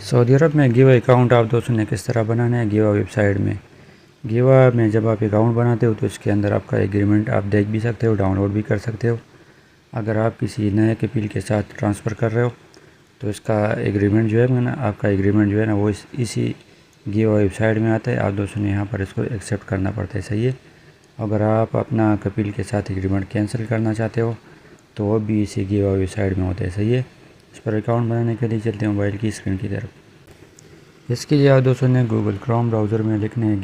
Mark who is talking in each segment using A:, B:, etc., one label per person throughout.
A: Saudi अरब में गिवा account आप दोस्तों ने किस तरह बनाना है। गिवा वेबसाइट में गिवा में जब आप अकाउंट बनाते हो तो इसके अंदर आपका एग्रीमेंट आप देख भी सकते हो, डाउनलोड भी कर सकते हो। अगर आप किसी नए कपील के साथ ट्रांसफ़र कर रहे हो तो इसका एग्रीमेंट जो है ना, आपका एग्रीमेंट जो है ना वो इसी गिवा वेबसाइट में आता है। आप दोस्तों ने यहाँ पर इसको एक्सेप्ट करना पड़ता है, सही है। अगर आप अपना कपील के साथ एग्रीमेंट कैंसिल करना चाहते हो तो वो भी इसी गिवा वेबसाइट में होता है, सही है। इस पर अकाउंट बनाने के लिए चलते हैं मोबाइल की स्क्रीन की तरफ। इसके लिए आप दोस्तों ने गूगल क्रोम ब्राउज़र में लिखने है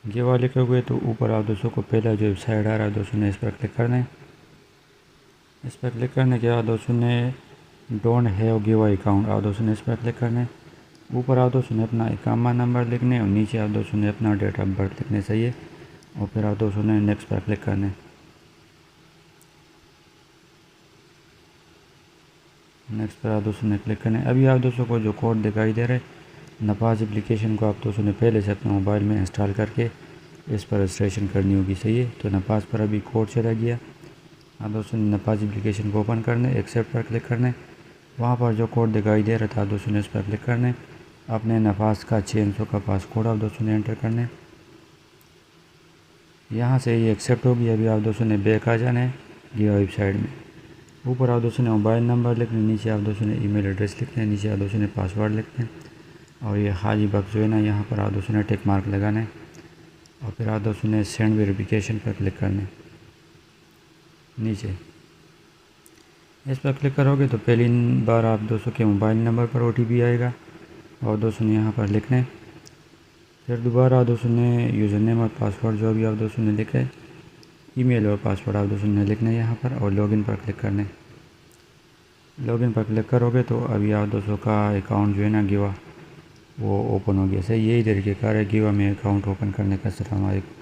A: गिवा लिखे हुए तो ऊपर आप दोस्तों को पहला जो वेबसाइट आ रहा है दोस्तों ने इस पर क्लिक करना है। इस पर क्लिक करने के बाद दोस्तों ने डोंट हैव गिवा अकाउंट आप दोस्तों ने इस पर क्लिक करना है। ऊपर आप दोस्तों ने अपना इकामा नंबर लिखना है और नीचे आप दोस्तों ने अपना डेट ऑफ बर्थ लिखना, सही है। और फिर आप दोस्तों ने नेक्स्ट पर क्लिक करना है। नेक्स्ट पर आप दोस्तों ने क्लिक करना है। अभी आप दोस्तों को जो कोड दिखाई दे रहा है नफाज एप्लीकेशन को आप दोस्तों ने पहले से अपने मोबाइल में इंस्टॉल करके इस पर रजिस्ट्रेशन करनी होगी, सही है। तो नफाज पर अभी कोड चला गया। आप दोस्तों ने नफाज एप्लीकेशन को ओपन करना है, एक्सेप्ट पर क्लिक करना है। वहाँ पर जो कोड दिखाई दे रहा था आप दोस्तों ने इस पर क्लिक करना है। अपने नफाज का 600 का पासकोड आप दोस्तों ने एंटर करना है। यहाँ से ये एक्सेप्ट होगी। अभी आप दोस्तों ने बैक आ जाना है गिवा वेबसाइट में। ऊपर आप दोस्तों ने मोबाइल नंबर लिखना है, नीचे आप दोस्तों ने ईमेल एड्रेस लिखना है, नीचे आप दोस्तों ने पासवर्ड लिखना है। और ये खाली बक्स जो है ना यहाँ पर आप दोस्तों ने टिक मार्क लगाना है। और फिर आप दोस्तों ने सेंड वेरिफिकेशन पर क्लिक करना है नीचे। इस पर क्लिक करोगे तो पहली बार आप दोस्तों के मोबाइल नंबर पर OTP आएगा और दोस्तों ने यहाँ पर लिखना है। फिर दोबारा दोस्तों ने यूज़र नेम और पासवर्ड जो भी आप दोस्तों ने लिखा है, ईमेल और पासवर्ड आप दोस्तों ने लिखना है यहाँ पर और लॉगिन पर क्लिक करना है। लॉगिन पर क्लिक करोगे तो अभी आप दोस्तों का अकाउंट जो है ना गिवा वो ओपन हो गया, सही। यही तरीके कार है गिवा में अकाउंट ओपन करने का। अस्सलाम वालेकुम।